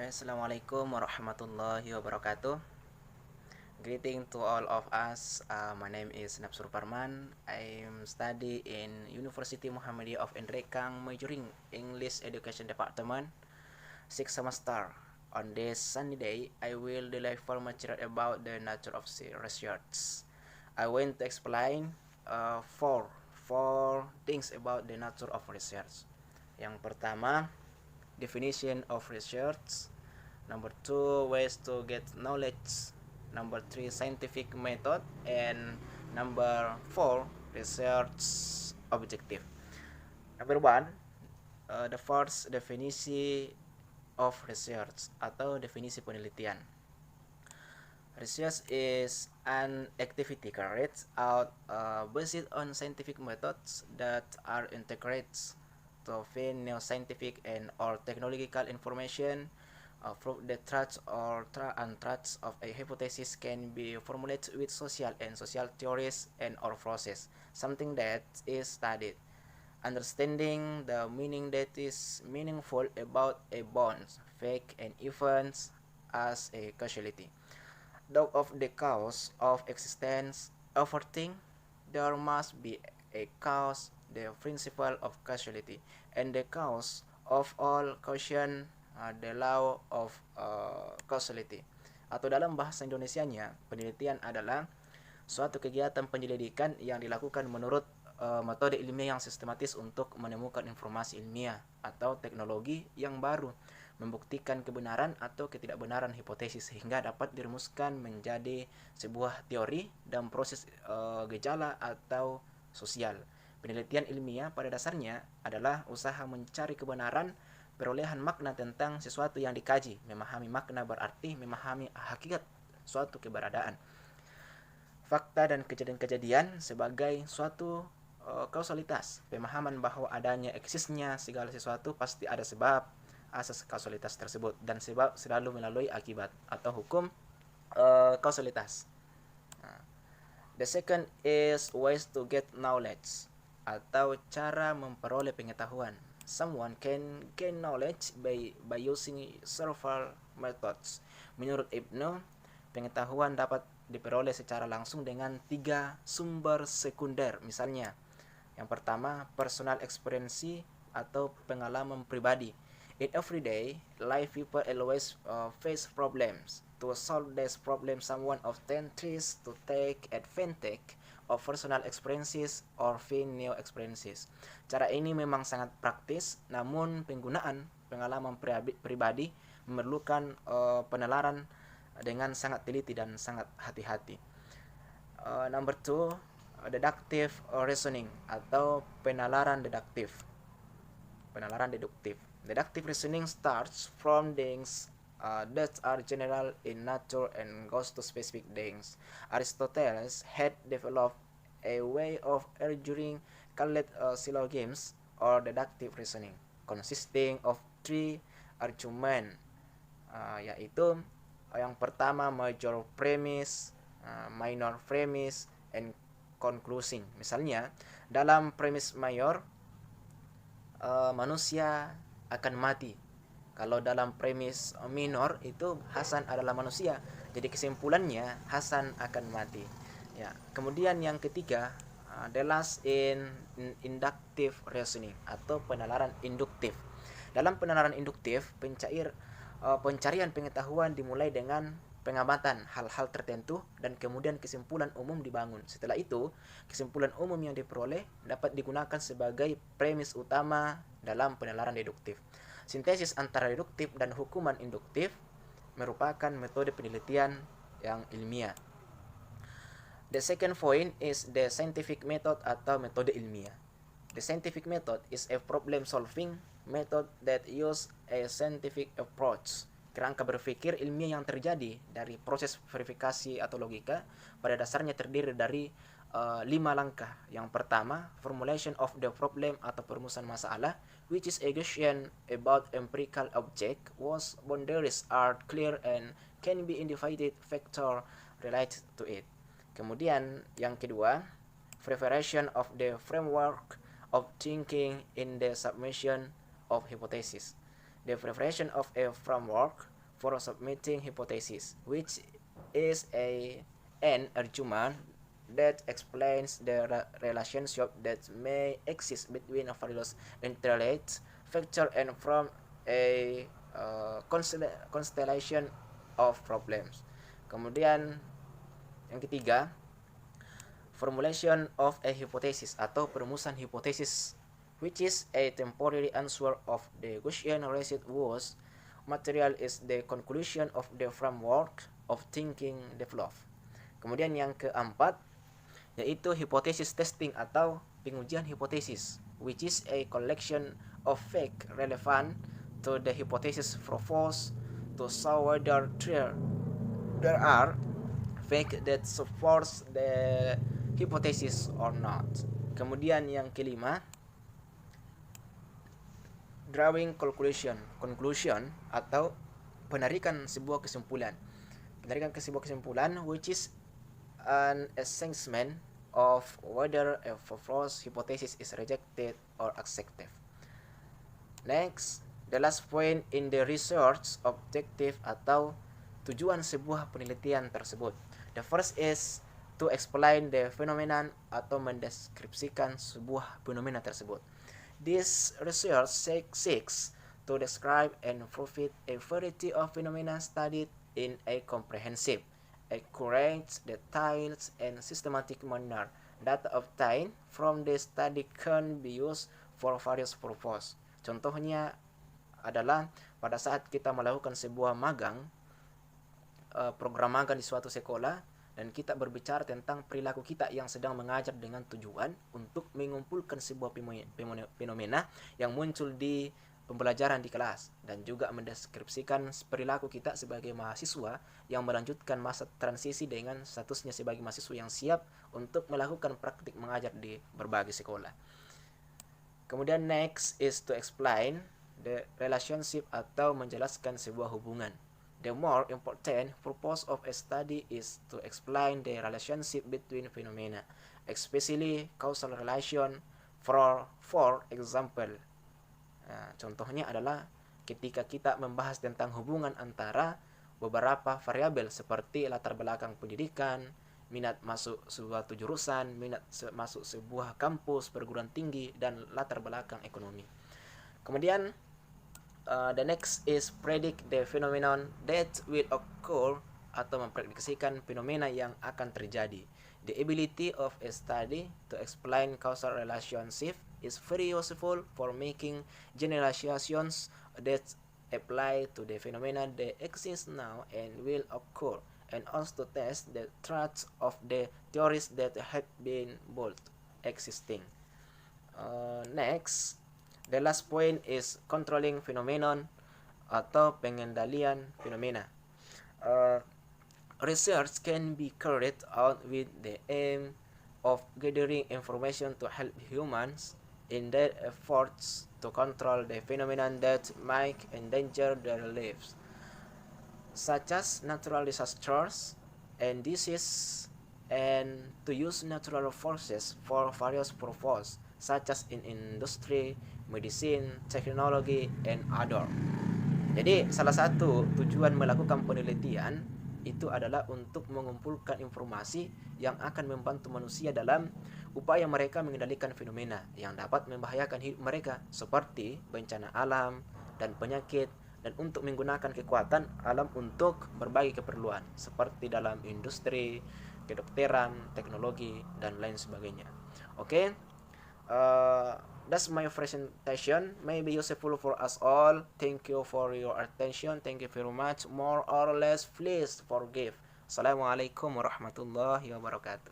Assalamualaikum warahmatullahi wabarakatuh. Greeting to all of us. My name is Nafsur Parman. I'm study in University Muhammadiyah of Endrekang, majoring English Education Department, 6th semester. On this sunny day, I will deliver material about the nature of research. I want to explain four things about the nature of research. Yang pertama, definition of research. Number two, ways to get knowledge. Number three, scientific method. And number four, research objective. Number one, the first definisi of research atau definisi penelitian. Research is an activity carried out based on scientific methods that are integrated to find new scientific and or technological information. Prove the truth or untruths of a hypothesis can be formulated with social theories and or process, something that is studied. Understanding the meaning that is meaningful about a bond, fact, and events as a causality. Though of the cause of existence, overthink, there must be a cause, the principle of causality, and the cause of all caution, the law of causality. Atau dalam bahasa Indonesianya, penelitian adalah suatu kegiatan penyelidikan yang dilakukan menurut metode ilmiah yang sistematis untuk menemukan informasi ilmiah atau teknologi yang baru, membuktikan kebenaran atau ketidakbenaran hipotesis sehingga dapat dirumuskan menjadi sebuah teori dan proses gejala atau sosial. Penelitian ilmiah pada dasarnya adalah usaha mencari kebenaran, perolehan makna tentang sesuatu yang dikaji. Memahami makna berarti memahami hakikat suatu keberadaan, fakta dan kejadian-kejadian sebagai suatu kausalitas. Pemahaman bahwa adanya eksisnya segala sesuatu pasti ada sebab asas kausalitas tersebut, dan sebab selalu melalui akibat atau hukum kausalitas. The second is ways to get knowledge atau cara memperoleh pengetahuan. Someone can gain knowledge by using several methods. Menurut Ibnu, pengetahuan dapat diperoleh secara langsung dengan 3 sumber sekunder. Misalnya, yang pertama, personal experience atau pengalaman pribadi. In everyday life, people always face problems. To solve this problem, someone often tries to take advantage of personal experiences or find new experiences. Cara ini memang sangat praktis, namun penggunaan pengalaman pribadi memerlukan penalaran dengan sangat teliti dan sangat hati-hati. Number two, deductive reasoning atau penalaran deduktif. Deductive reasoning starts from things that are general in nature and goes to specific things. Aristotle had developed a way of arguing called syllogisms or deductive reasoning, consisting of 3 arguments, yaitu yang pertama major premise, minor premise, and conclusion. Misalnya, dalam premis mayor, manusia akan mati. Kalau dalam premis minor itu Hasan adalah manusia. Jadi kesimpulannya Hasan akan mati. Ya, kemudian yang ketiga, the last in inductive reasoning atau penalaran induktif. Dalam penalaran induktif, pencarian pengetahuan dimulai dengan pengamatan hal-hal tertentu dan kemudian kesimpulan umum dibangun. Setelah itu, kesimpulan umum yang diperoleh dapat digunakan sebagai premis utama dalam penalaran deduktif. Sintesis antara deduktif dan hukuman induktif merupakan metode penelitian yang ilmiah. The second point is the scientific method atau metode ilmiah. The scientific method is a problem solving method that use a scientific approach. Kerangka berpikir ilmiah yang terjadi dari proses verifikasi atau logika pada dasarnya terdiri dari 5 langkah. Yang pertama, formulation of the problem atau perumusan masalah, which is a question about empirical object whose boundaries are clear and can be identified factor related to it. Kemudian yang kedua, preparation of the framework of thinking in the submission of hypothesis. the preparation of a framework for submitting hypothesis, which is an argument that explains the relationship that may exist between various interrelated factors and from a constellation of problems. Kemudian yang ketiga, formulation of a hypothesis atau perumusan hipotesis, which is a temporary answer of the question raised was material is the conclusion of the framework of thinking developed. Kemudian yang keempat, yaitu hypothesis testing atau pengujian hipotesis, which is a collection of facts relevant to the hypothesis proposed to show whether there are facts that supports the hypothesis or not. Kemudian yang kelima, drawing conclusion atau penarikan sebuah kesimpulan. Penarikan sebuah kesimpulan, which is an assessment of whether a proposed hypothesis is rejected or accepted. Next, the last point in the research objective atau tujuan sebuah penelitian tersebut. The first is to explain the phenomenon atau mendeskripsikan sebuah fenomena tersebut. This research seeks to describe and profit a variety of phenomena studied in a comprehensive, accurate, detailed, and systematic manner. Data obtained from the study can be used for various purposes. Contohnya adalah pada saat kita melakukan sebuah magang, program magang di suatu sekolah, dan kita berbicara tentang perilaku kita yang sedang mengajar dengan tujuan untuk mengumpulkan sebuah fenomena yang muncul di pembelajaran di kelas, dan juga mendeskripsikan perilaku kita sebagai mahasiswa yang melanjutkan masa transisi dengan statusnya sebagai mahasiswa yang siap untuk melakukan praktik mengajar di berbagai sekolah. Kemudian next is to explain the relationship atau menjelaskan sebuah hubungan. The more important purpose of a study is to explain the relationship between phenomena, especially causal relation. For example, contohnya adalah ketika kita membahas tentang hubungan antara beberapa variabel seperti latar belakang pendidikan, minat masuk suatu jurusan, minat masuk sebuah kampus perguruan tinggi, dan latar belakang ekonomi. Kemudian the next is predict the phenomenon that will occur atau memprediksikan fenomena yang akan terjadi. The ability of a study to explain causal relationship is very useful for making generalizations that apply to the phenomena that exist now and will occur, and also to test the truth of the theories that have been both existing. Next, the last point is controlling phenomenon atau pengendalian fenomena. Research can be carried out with the aim of gathering information to help humans in their efforts to control the phenomenon that might endanger their lives, such as natural disasters and disease, and to use natural forces for various purposes, such as in industry, medicine, technology, and other. Jadi salah satu tujuan melakukan penelitian itu adalah untuk mengumpulkan informasi yang akan membantu manusia dalam upaya mereka mengendalikan fenomena yang dapat membahayakan hidup mereka seperti bencana alam dan penyakit, dan untuk menggunakan kekuatan alam untuk berbagai keperluan seperti dalam industri, kedokteran, teknologi, dan lain sebagainya. Okay? That's my presentation. Maybe useful for us all. Thank you for your attention. Thank you very much. More or less, please forgive. Assalamualaikum warahmatullahi wabarakatuh.